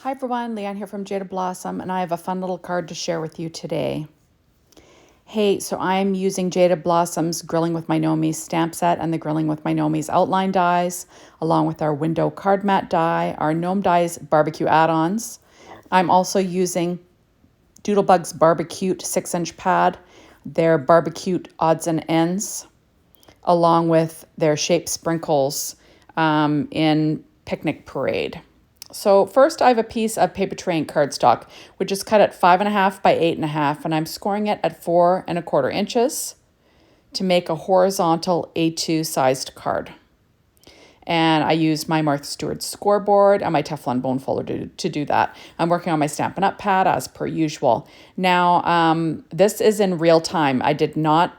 Hi everyone, Leanne here from Jaded Blossom, and I have a fun little card to share with you today. Hey, so I'm using Jaded Blossom's Grilling with My Gnomies stamp set and the Grilling with My Gnomies outline dies, along with our window card mat die, our Gnome Dies BBQ Add-ons. I'm also using Doodlebug's BBQ 6-inch pad, their BBQ Odds and Ends, along with their shape sprinkles in Picnic Parade. So first I have a piece of paper tray cardstock, which is cut at 5.5 by 8.5, and I'm scoring it at 4.25 inches to make a horizontal A2 sized card. And I used my Martha Stewart scoreboard and my Teflon bone folder to do that. I'm working on my Stampin' Up! Pad as per usual. Now, this is in real time. I did not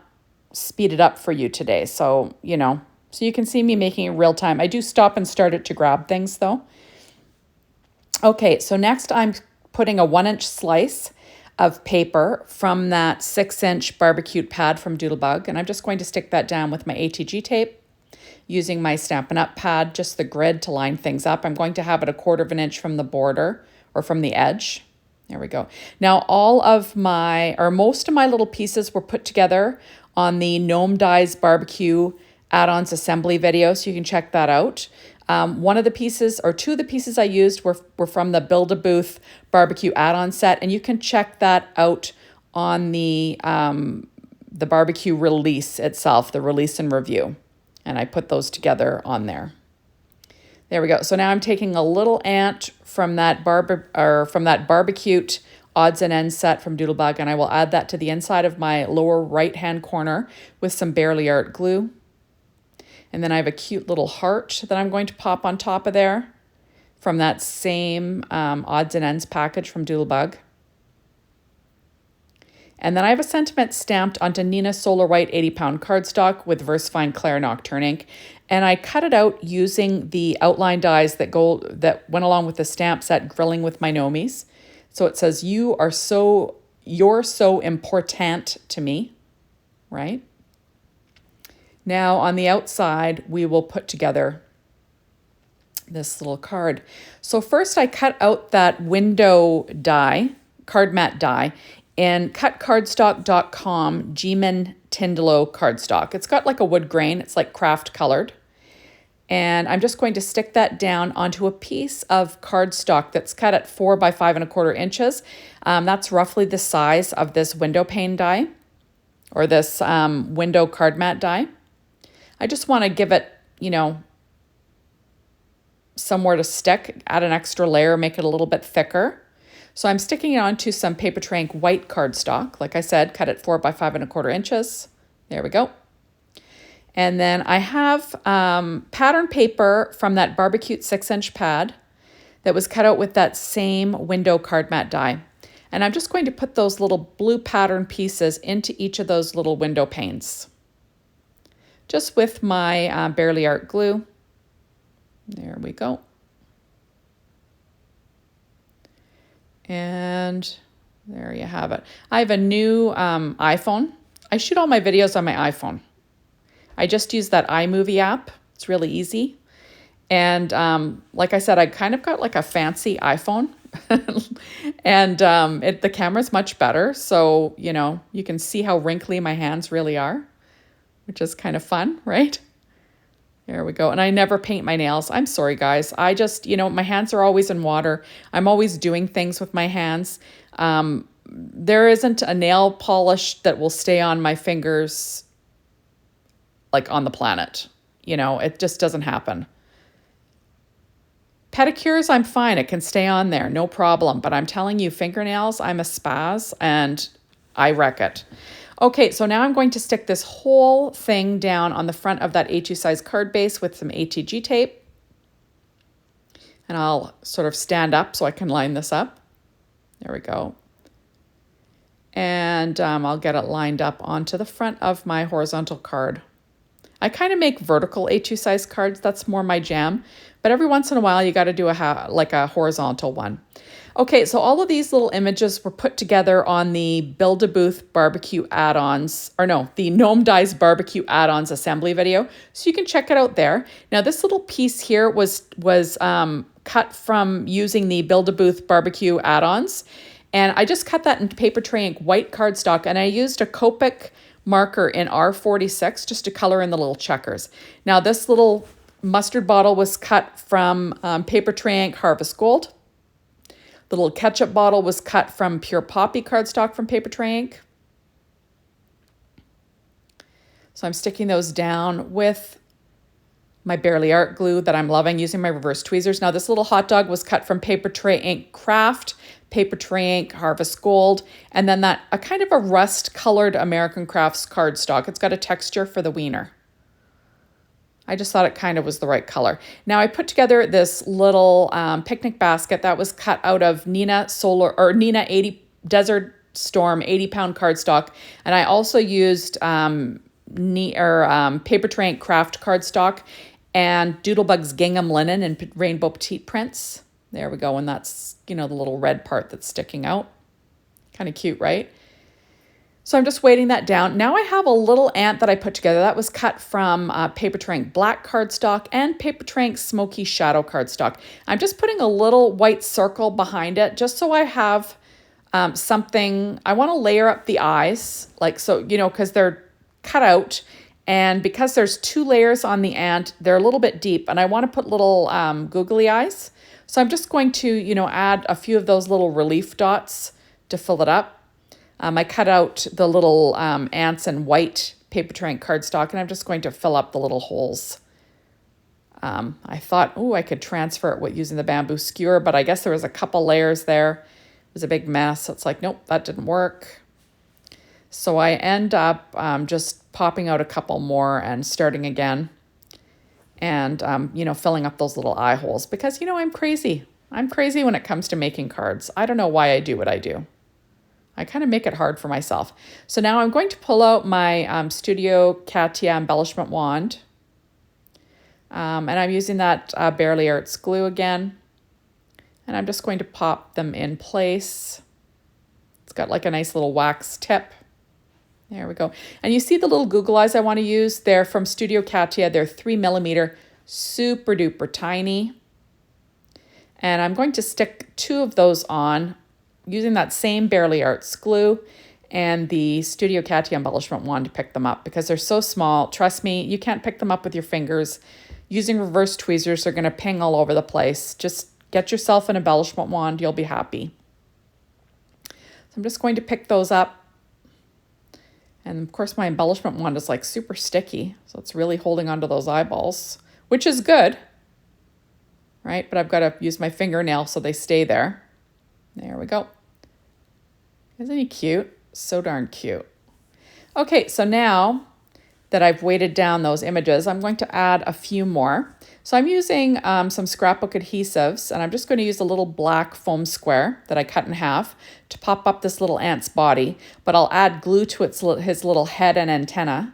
speed it up for you today, so, so you can see me making it real time. I do stop and start it to grab things, though. Okay, so next I'm putting a 1-inch slice of paper from that 6-inch barbecue pad from Doodlebug, and I'm just going to stick that down with my ATG tape using my Stampin' Up! Pad, just the grid to line things up. I'm going to have it 1/4 inch from the border or from the edge. There we go. Now most of my little pieces were put together on the Gnome Dies BBQ Add-ons assembly video, so you can check that out. One of the pieces, or two of the pieces I used were from the Build-A-Booth BBQ Add-on set, and you can check that out on the barbecue release itself, the release and review. And I put those together on there. There we go. So now I'm taking a little ant from that barbecue odds and ends set from Doodlebug, and I will add that to the inside of my lower right-hand corner with some Barely Art glue. And then I have a cute little heart that I'm going to pop on top of there from that same odds and ends package from Doodlebug. And then I have a sentiment stamped onto Nina Solar White 80-pound cardstock with VersaFine Claire Nocturne ink. And I cut it out using the outline dies that went along with the stamp set Grilling with My Gnomies. So it says, you're so important to me, right? Now on the outside, we will put together this little card. So first I cut out that window die, card mat die, in cutcardstock.com Geeman Tyndalo cardstock. It's got like a wood grain. It's like craft colored. And I'm just going to stick that down onto a piece of cardstock that's cut at 4 by 5.25 inches. That's roughly the size of this window pane die, or this window card mat die. I just want to give it, somewhere to stick, add an extra layer, make it a little bit thicker. So I'm sticking it onto some Paper Tray white cardstock. Like I said, cut it 4 by 5.25 inches. There we go. And then I have pattern paper from that barbecue 6-inch pad that was cut out with that same window card mat die. And I'm just going to put those little blue pattern pieces into each of those little window panes, just with my Barely Art glue. There we go. And there you have it. I have a new iPhone. I shoot all my videos on my iPhone. I just use that iMovie app. It's really easy. And like I said, I kind of got like a fancy iPhone. And the camera's much better. So, you can see how wrinkly my hands really are, which is kind of fun, right? There we go. And I never paint my nails. I'm sorry, guys. I just, my hands are always in water. I'm always doing things with my hands. There isn't a nail polish that will stay on my fingers like on the planet. It just doesn't happen. Pedicures, I'm fine. It can stay on there, no problem. But I'm telling you, fingernails, I'm a spaz and I wreck it. Okay, so now I'm going to stick this whole thing down on the front of that A2 size card base with some ATG tape. And I'll sort of stand up so I can line this up. There we go. And I'll get it lined up onto the front of my horizontal card. I kind of make vertical A2 size cards. That's more my jam. But every once in a while, you got to do a horizontal one. Okay, so all of these little images were put together on the Build-A-Booth BBQ Add-ons, the Gnome Dies BBQ Add-ons assembly video. So you can check it out there. Now, this little piece here was cut from using the Booth BBQ Add Ons. And I just cut that into paper tray ink white cardstock, and I used a Copic marker in R46 just to color in the little checkers. Now this little mustard bottle was cut from paper tray ink Harvest Gold. The little ketchup bottle was cut from Pure Poppy cardstock from paper tray ink. So I'm sticking those down with my Barely Art glue that I'm loving, using my reverse tweezers. Now this little hot dog was cut from paper tray ink Craft, paper tray ink Harvest Gold, and then that a kind of a rust colored American Crafts cardstock. It's got a texture for the wiener. I just thought it kind of was the right color. Now I put together this little picnic basket that was cut out of Nina 80 Desert Storm 80-pound cardstock, and I also used paper tray ink Craft cardstock and Doodlebug's gingham linen and rainbow petite prints. There we go, and that's, you know, the little red part that's sticking out. Kind of cute, right? So I'm just weighting that down. Now I have a little ant that I put together that was cut from paper tray ink black cardstock and paper tray ink smoky shadow cardstock. I'm just putting a little white circle behind it just so I have something. I want to layer up the eyes, like so, you know, because they're cut out, and because there's 2 layers on the ant, they're a little bit deep, and I want to put little googly eyes. So I'm just going to, you know, add a few of those little relief dots to fill it up. I cut out the little ants in white paper tray ink cardstock, and I'm just going to fill up the little holes. I thought, oh, I could transfer it using the bamboo skewer, but I guess there was a couple layers there. It was a big mess. So it's like, nope, that didn't work. So I end up just popping out a couple more and starting again. And, you know, filling up those little eye holes because, you know, I'm crazy. I'm crazy when it comes to making cards. I don't know why I do what I do. I kind of make it hard for myself. So now I'm going to pull out my Studio Katia embellishment wand. And I'm using that Barely Arts glue again. And I'm just going to pop them in place. It's got like a nice little wax tip. There we go. And you see the little Google eyes I want to use? They're from Studio Katia. They're 3mm, super duper tiny. And I'm going to stick 2 of those on using that same Barely Arts glue and the Studio Katia embellishment wand to pick them up because they're so small. Trust me, you can't pick them up with your fingers. Using reverse tweezers, they're going to ping all over the place. Just get yourself an embellishment wand. You'll be happy. So I'm just going to pick those up. And of course my embellishment wand is like super sticky, so it's really holding onto those eyeballs, which is good, right? But I've got to use my fingernail so they stay there. There we go. Isn't he cute? So darn cute. Okay, so now that I've weighted down those images, I'm going to add a few more. So I'm using some scrapbook adhesives, and I'm just going to use a little black foam square that I cut in half to pop up this little ant's body, but I'll add glue to his little head and antenna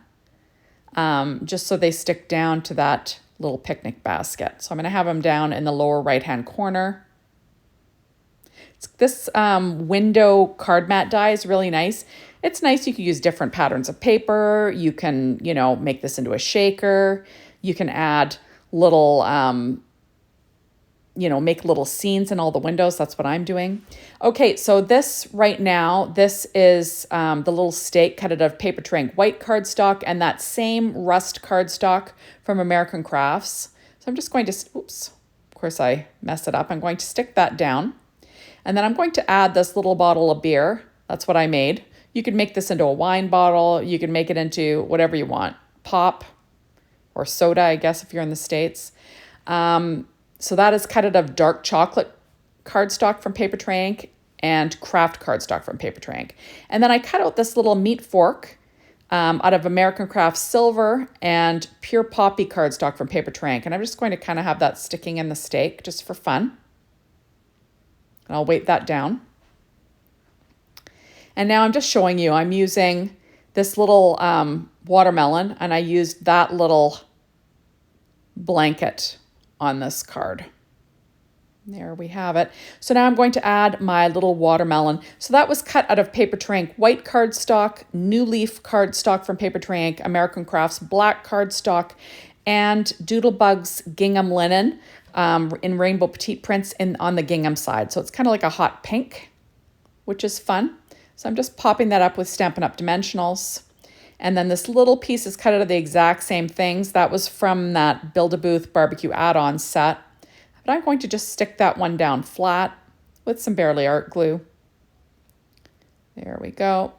just so they stick down to that little picnic basket. So I'm going to have them down in the lower right-hand corner. This window card mat die is really nice. It's nice. You can use different patterns of paper. You can, you know, make this into a shaker. You can add little, you know, make little scenes in all the windows. That's what I'm doing. Okay, so this right now, this is the little stake cut out of paper tray ink white cardstock and that same rust cardstock from American Crafts. So I'm just going to, oops, of course I messed it up. I'm going to stick that down. And then I'm going to add this little bottle of beer. That's what I made. You could make this into a wine bottle. You can make it into whatever you want. Pop or soda, I guess, if you're in the States. So that is cut out of dark chocolate cardstock from paper tray ink and Craft cardstock from paper tray ink. And then I cut out this little meat fork out of American Crafts silver and Pure Poppy cardstock from paper tray ink. And I'm just going to kind of have that sticking in the steak just for fun. And I'll weight that down. And now I'm just showing you, I'm using this little watermelon, and I used that little blanket on this card. There we have it. So now I'm going to add my little watermelon. So that was cut out of paper tray ink white cardstock, New Leaf cardstock from paper tray ink, American Crafts black cardstock, and Doodlebug's gingham linen. in rainbow petite prints on the gingham side. So it's kind of like a hot pink, which is fun. So I'm just popping that up with Stampin' Up! Dimensionals. And then this little piece is cut out of the exact same things. That was from that Build-A-Booth BBQ Add Ons set. But I'm going to just stick that one down flat with some Bearly Art glue. There we go.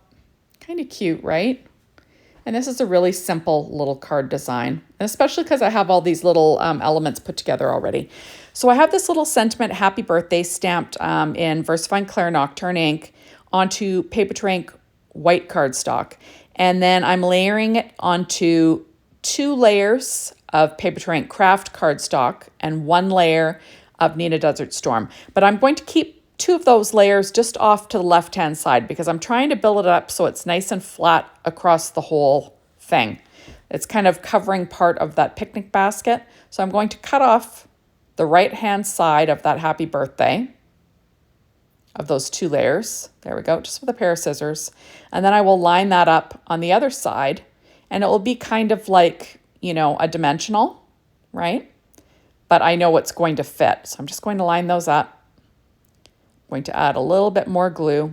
Kind of cute, right? And this is a really simple little card design, especially because I have all these little elements put together already. So I have this little sentiment happy birthday stamped in VersaFine Clair Nocturne ink onto Paper Ink white cardstock. And then I'm layering it onto 2 layers of Paper Ink Craft cardstock and 1 layer of Nina Desert Storm. But I'm going to keep 2 of those layers just off to the left-hand side because I'm trying to build it up so it's nice and flat across the whole thing. It's kind of covering part of that picnic basket. So I'm going to cut off the right-hand side of that happy birthday of those 2 layers. There we go, just with a pair of scissors. And then I will line that up on the other side, and it will be kind of like, you know, a dimensional, right? But I know it's going to fit. So I'm just going to line those up. I'm going to add a little bit more glue.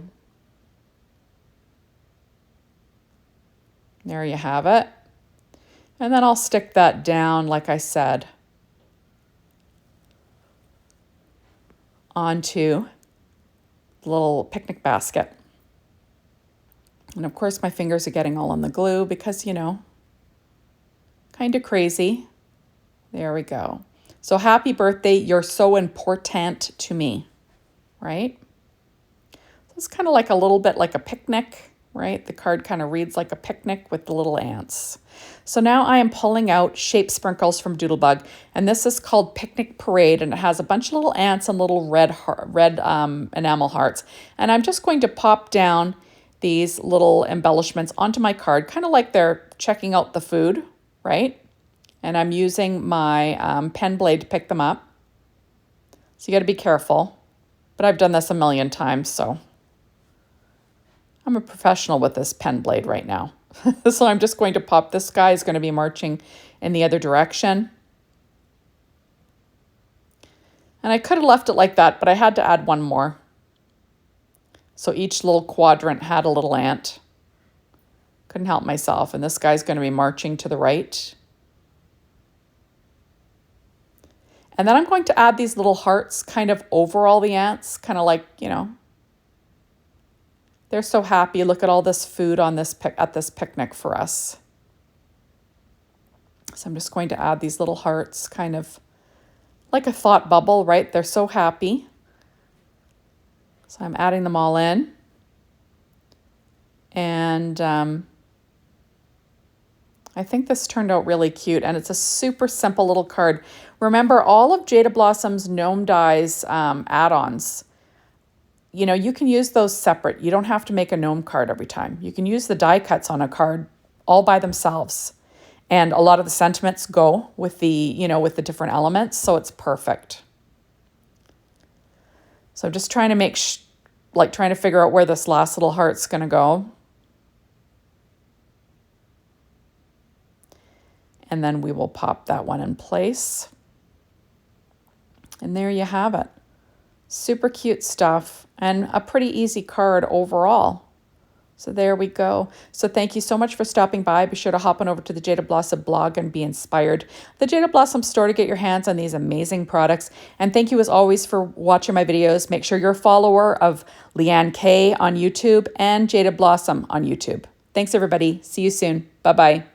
There you have it. And then I'll stick that down, like I said, onto little picnic basket. And of course my fingers are getting all on the glue because, you know, kind of crazy. There we go. So happy birthday, you're so important to me, right? So it's kind of like a little bit like a picnic, right? The card kind of reads like a picnic with the little ants. So now I am pulling out Shape Sprinkles from Doodlebug, and this is called Picnic Parade, and it has a bunch of little ants and little red enamel hearts. And I'm just going to pop down these little embellishments onto my card, kind of like they're checking out the food, right? And I'm using my pen blade to pick them up. So you got to be careful, but I've done this a million times, so I'm a professional with this pen blade right now. So I'm just going to pop. This guy is going to be marching in the other direction. And I could have left it like that, but I had to add one more. So each little quadrant had a little ant. Couldn't help myself. And this guy's going to be marching to the right. And then I'm going to add these little hearts kind of over all the ants, kind of like, you know, they're so happy. Look at all this food on this at this picnic for us. So I'm just going to add these little hearts, kind of like a thought bubble, right? They're so happy. So I'm adding them all in. And I think this turned out really cute, and it's a super simple little card. Remember, all of Jada Blossom's Gnome Dies add-ons, you know, you can use those separate. You don't have to make a gnome card every time. You can use the die cuts on a card all by themselves. And a lot of the sentiments go with the, you know, with the different elements, so it's perfect. So I'm just trying to make, trying to figure out where this last little heart's going to go. And then we will pop that one in place. And there you have it. Super cute stuff and a pretty easy card overall. So there we go. So thank you so much for stopping by. Be sure to hop on over to the Jada Blossom blog and be inspired. The Jada Blossom store to get your hands on these amazing products. And thank you as always for watching my videos. Make sure you're a follower of Leanne K on YouTube and Jada Blossom on YouTube. Thanks everybody. See you soon. Bye-bye.